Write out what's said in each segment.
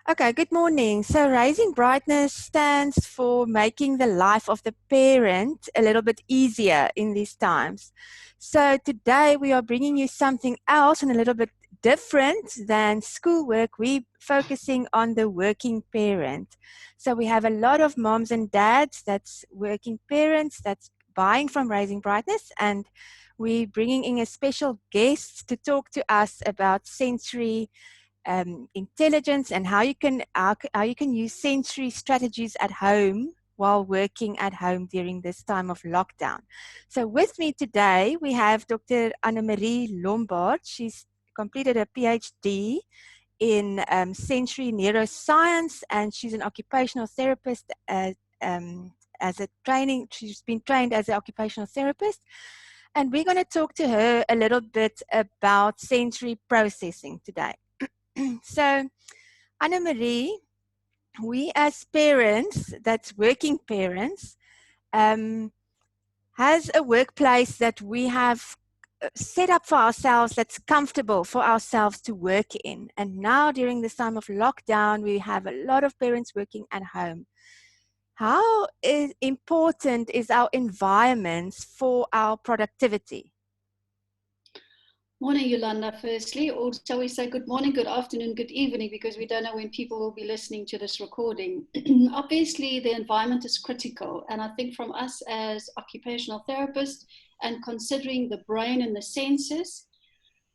Okay, good morning. So Raising Brightness stands for making the life of the parent a little bit easier in these times. So today we are bringing you something else and a little bit different than schoolwork. We're focusing on the working parent. So we have a lot of moms and dads that's working parents that's buying from Raising Brightness, and we're bringing in a special guest to talk to us about sensory intelligence and how you can use sensory strategies at home while working at home during this time of lockdown. So with me today we have Dr. Annemarie Lombard. She's completed a PhD in sensory neuroscience, and she's an occupational therapist as a training. She's been trained as an occupational therapist, and we're going to talk to her a little bit about sensory processing today. So, Annemarie, we as parents, that's working parents, um, has a workplace that we have set up for ourselves that's comfortable for ourselves to work in. And now during this time of lockdown, we have a lot of parents working at home. How important is our environments for our productivity? Morning, Yolanda. Firstly, or shall we say good morning, good afternoon, good evening, because we don't know when people will be listening to this recording. Obviously, the environment is critical. And I think from us as occupational therapists and considering the brain and the senses,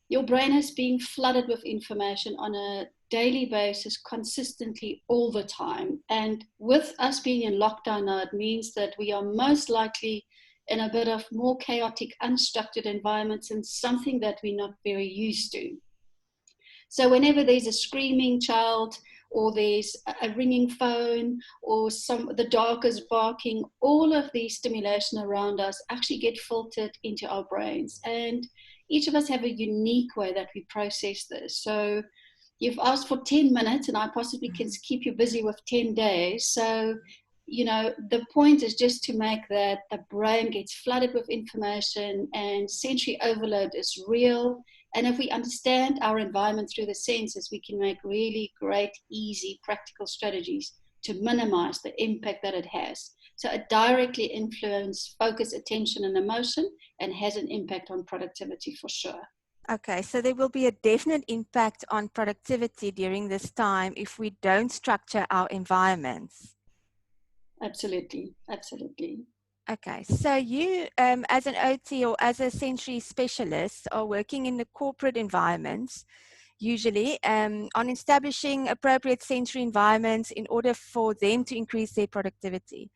your brain is being flooded with information on a daily basis, consistently all the time. And with us being in lockdown now, it means that we are most likely in a bit of more chaotic, unstructured environments and something that we're not very used to. So whenever there's a screaming child or there's a ringing phone or the dog is barking, all of the stimulation around us actually get filtered into our brains. And each of us have a unique way that we process this. So you've asked for 10 minutes and I possibly can keep you busy with 10 days. So, the point is just to make that the brain gets flooded with information and sensory overload is real. And if we understand our environment through the senses, we can make really great, easy, practical strategies to minimize the impact that it has. So it directly influences focus, attention, and emotion and has an impact on productivity for sure. Okay, so there will be a definite impact on productivity during this time if we don't structure our environments. Absolutely, absolutely. Okay, so you, as an OT or as a sensory specialist, are working in the corporate environments, usually on establishing appropriate sensory environments in order for them to increase their productivity.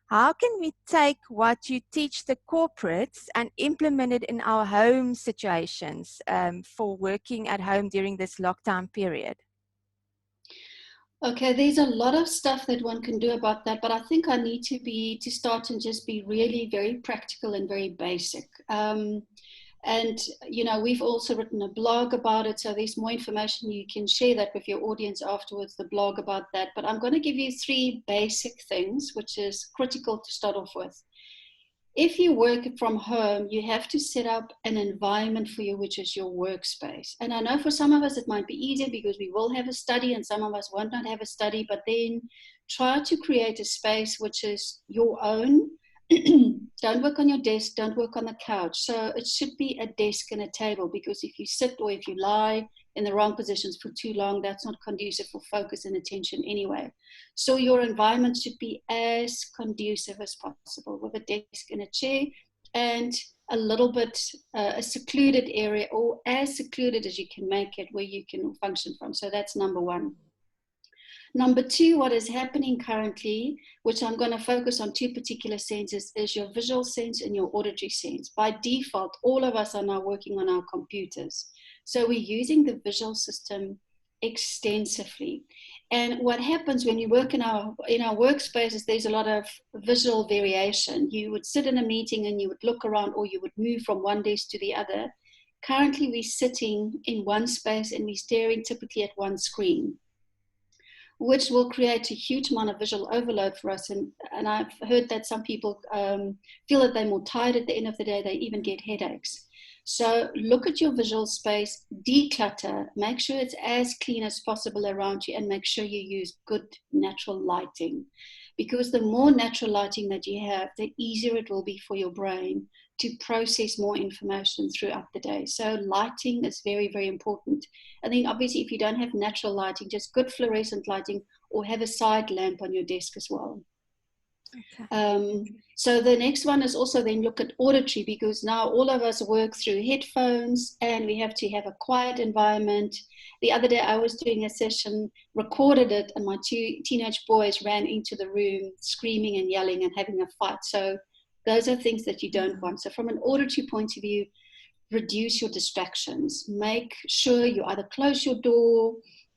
How can we take what you teach the corporates and implement it in our home situations for working at home during this lockdown period? Okay, there's a lot of stuff that one can do about that, but I think I need to start and just be really very practical and very basic. And we've also written a blog about it, so there's more information. You can share that with your audience afterwards, the blog about that. But I'm going to give you 3 basic things, which is critical to start off with. If you work from home, you have to set up an environment for you, which is your workspace. And I know for some of us it might be easier because we will have a study and some of us won't not have a study, but then try to create a space which is your own. Don't work on your desk, don't work on the couch. So it should be a desk and a table, because if you sit or if you lie in the wrong positions for too long, that's not conducive for focus and attention anyway. So your environment should be as conducive as possible, with a desk and a chair and a little bit a secluded area, or as secluded as you can make it, where you can function from. So that's number 1. Number 2, what is happening currently, which I'm going to focus on 2 particular senses, is your visual sense and your auditory sense. By default, all of us are now working on our computers. So we're using the visual system extensively. And what happens when you work in our workspaces, there's a lot of visual variation. You would sit in a meeting and you would look around, or you would move from one desk to the other. Currently, we're sitting in one space and we're staring typically at one screen, which will create a huge amount of visual overload for us. And I've heard that some people feel that they're more tired at the end of the day, they even get headaches. So look at your visual space, declutter, make sure it's as clean as possible around you, and make sure you use good natural lighting. Because the more natural lighting that you have, the easier it will be for your brain to process more information throughout the day. So lighting is very, very important. And then obviously if you don't have natural lighting, just good fluorescent lighting, or have a side lamp on your desk as well. Okay. So the next one is also then look at auditory, because now all of us work through headphones and we have to have a quiet environment. The other day I was doing a session, recorded it, and my two teenage boys ran into the room screaming and yelling and having a fight. So those are things that you don't want. So from an auditory point of view, reduce your distractions. Make sure you either close your door,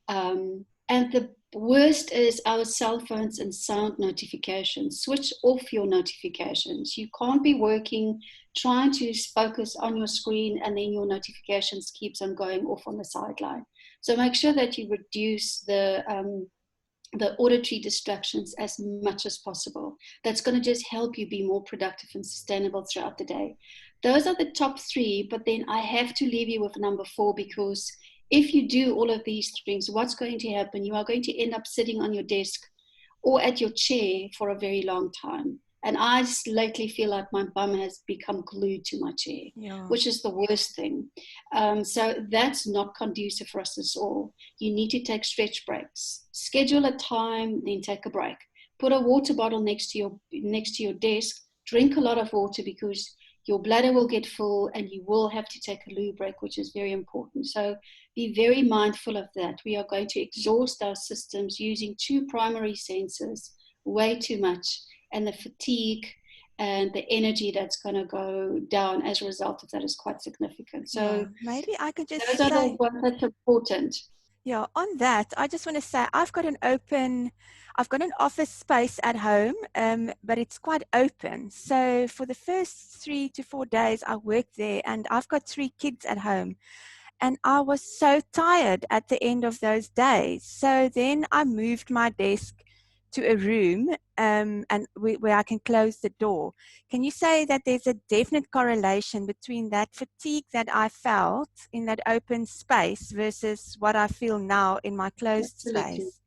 and the worst is our cell phones and sound notifications. Switch off your notifications. You can't be working, trying to focus on your screen, and then your notifications keeps on going off on the sideline. So make sure that you reduce the auditory distractions as much as possible. That's going to just help you be more productive and sustainable throughout the day. Those are the top three, but then I have to leave you with number four, because if you do all of these things, what's going to happen? You are going to end up sitting on your desk or at your chair for a very long time. And I lately feel like my bum has become glued to my chair, Yeah. which is the worst thing. So that's not conducive for us at all. You need to take stretch breaks. Schedule a time, then take a break. Put a water bottle next to your desk. Drink a lot of water, because your bladder will get full and you will have to take a loo break, which is very important. So be very mindful of that. We are going to exhaust our systems using two primary senses way too much, and the fatigue and the energy that's going to go down as a result of that is quite significant. Yeah, So maybe I could those just are the say, ones that's important. yeah, on that, I just want to say I've got an office space at home, but it's quite open. So for the first 3 to 4 days, I worked there, and I've got 3 kids at home. And I was so tired at the end of those days. So then I moved my desk to a room, where I can close the door. Can you say that there's a definite correlation between that fatigue that I felt in that open space versus what I feel now in my closed Absolutely. space?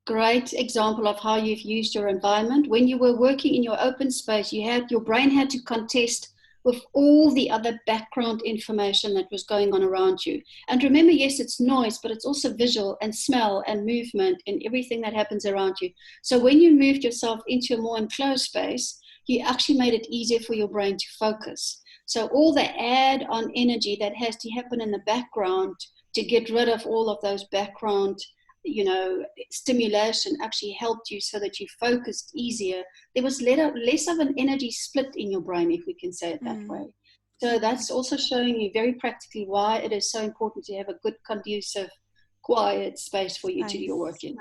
Great example of how you've used your environment. When you were working in your open space, your brain had to contest with all the other background information that was going on around you. And remember, yes, it's noise, but it's also visual and smell and movement and everything that happens around you. So when you moved yourself into a more enclosed space, you actually made it easier for your brain to focus. So all the add-on energy that has to happen in the background to get rid of all of those background, stimulation actually helped you so that you focused easier. There was less of an energy split in your brain, if we can say it that way. So Okay. that's also showing you very practically why it is so important to have a good, conducive, quiet space for you to do your work Space. in.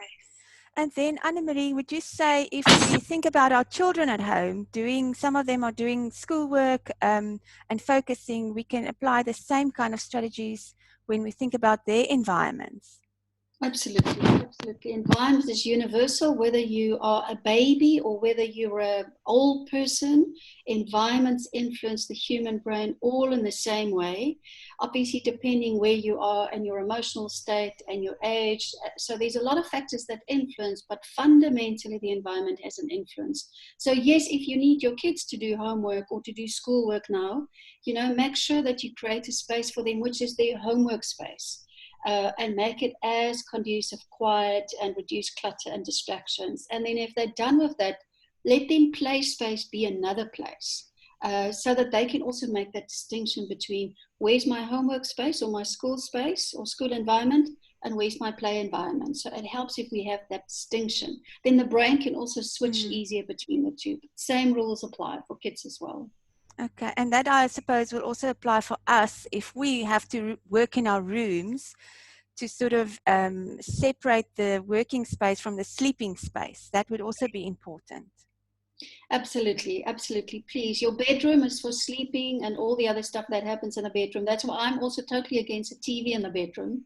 And then, Anne-Marie, would you say if we think about our children at home, some of them are doing schoolwork, and focusing, we can apply the same kind of strategies when we think about their environments? Absolutely, absolutely. Environment is universal, whether you are a baby or whether you're an old person. Environments influence the human brain all in the same way, obviously depending where you are and your emotional state and your age. So there's a lot of factors that influence, but fundamentally the environment has an influence. So yes, if you need your kids to do homework or to do schoolwork now, make sure that you create a space for them, which is their homework space. And make it as conducive, quiet, and reduce clutter and distractions. And then if they're done with that, let them play space be another place, so that they can also make that distinction between where's my homework space or my school space or school environment, and where's my play environment. So it helps if we have that distinction. Then the brain can also switch easier between the two. But same rules apply for kids as well. Okay, and that I suppose will also apply for us if we have to work in our rooms to sort of separate the working space from the sleeping space. That would also be important. Absolutely, absolutely. Please, your bedroom is for sleeping and all the other stuff that happens in a bedroom. That's why I'm also totally against a TV in the bedroom,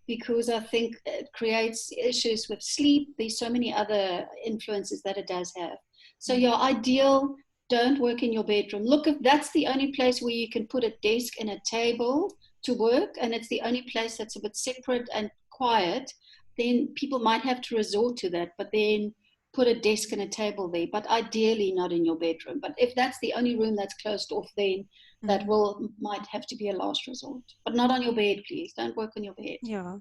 because I think it creates issues with sleep. There's so many other influences that it does have. So your ideal don't work in your bedroom. Look, if that's the only place where you can put a desk and a table to work, and it's the only place that's a bit separate and quiet, then people might have to resort to that. But then put a desk and a table there, but ideally not in your bedroom. But if that's the only room that's closed off, then that might have to be a last resort. But not on your bed, please. Don't work on your bed. Yeah.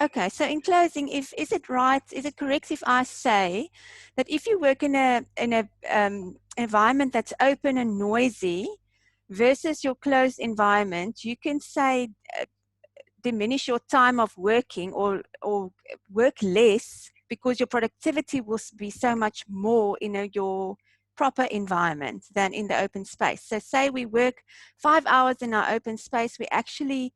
Okay. So in closing, is it correct if I say that if you work in a environment that's open and noisy versus your closed environment, you can say diminish your time of working or work less because your productivity will be so much more in your proper environment than in the open space. So say we work 5 hours in our open space, we're actually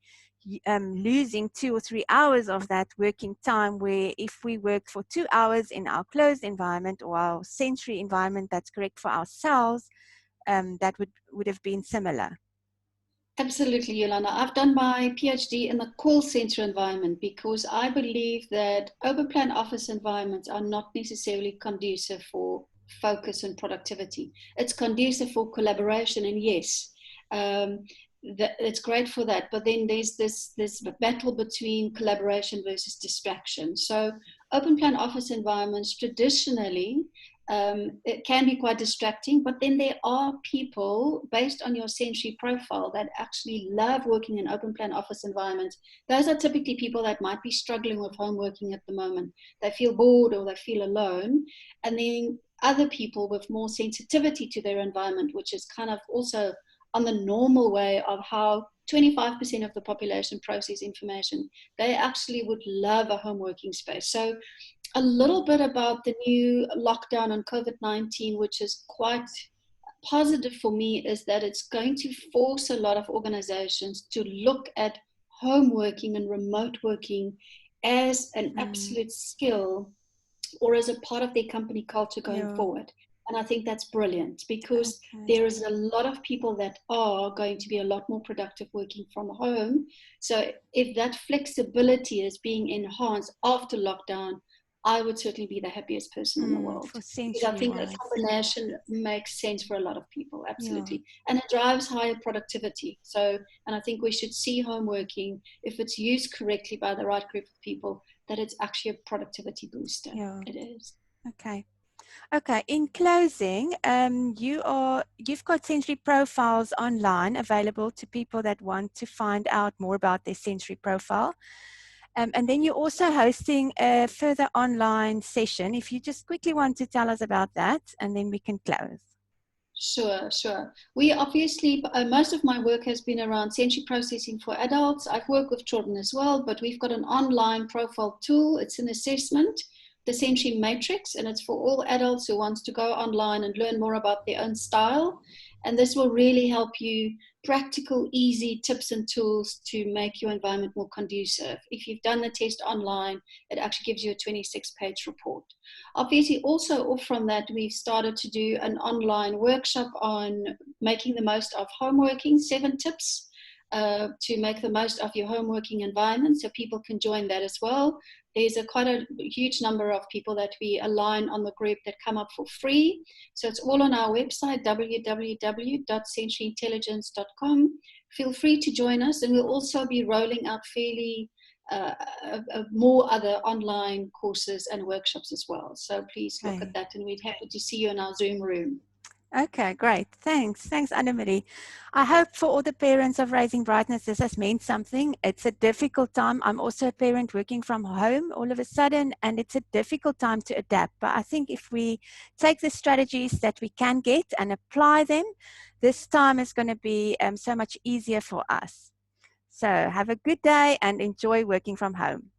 losing 2 or 3 hours of that working time, where if we work for 2 hours in our closed environment or our sensory environment that's correct for ourselves, that would have been similar. Absolutely, Yolanda. I've done my PhD in the call center environment because I believe that open plan office environments are not necessarily conducive for focus and productivity. It's conducive for collaboration, and yes, it's great for that. But then there's this battle between collaboration versus distraction. So open plan office environments traditionally, it can be quite distracting, but then there are people based on your sensory profile that actually love working in open plan office environments. Those are typically people that might be struggling with home working at the moment. They feel bored or they feel alone. And then other people with more sensitivity to their environment, which is kind of also on the normal way of how 25% of the population process information, they actually would love a home working space. So a little bit about the new lockdown on COVID-19, which is quite positive for me, is that it's going to force a lot of organizations to look at home working and remote working as an absolute skill or as a part of their company culture going forward. And I think that's brilliant because there is a lot of people that are going to be a lot more productive working from home. So if that flexibility is being enhanced after lockdown, I would certainly be the happiest person in the world. For Because I think a sensory-wise. combination makes sense for a lot of people, absolutely. Yeah. And it drives higher productivity. So, and I think we should see home working, if it's used correctly by the right group of people, that it's actually a productivity booster. Yeah. It is. Okay. Okay. In closing, you've got sensory profiles online available to people that want to find out more about their sensory profile. And then you're also hosting a further online session. If you just quickly want to tell us about that, and then we can close. Sure, sure. We obviously, most of my work has been around sensory processing for adults. I've worked with children as well, but we've got an online profile tool. It's an assessment, the Sensory Matrix, and it's for all adults who wants to go online and learn more about their own style. And this will really help you practical, easy tips and tools to make your environment more conducive. If you've done the test online, it actually gives you a 26-page report. Obviously, also off from that, we've started to do an online workshop on making the most of home working, 7 tips to make the most of your home working environment, so people can join that as well. There's quite a huge number of people that we align on the group that come up for free. So it's all on our website, www.sensoryintelligence.com. Feel free to join us, and we'll also be rolling out fairly more other online courses and workshops as well. So please look at that, and we'd happy to see you in our Zoom room. Okay, great. Thanks, Annemarie. I hope for all the parents of Raising Brightness, this has meant something. It's a difficult time. I'm also a parent working from home all of a sudden, and it's a difficult time to adapt. But I think if we take the strategies that we can get and apply them, this time is going to be so much easier for us. So have a good day and enjoy working from home.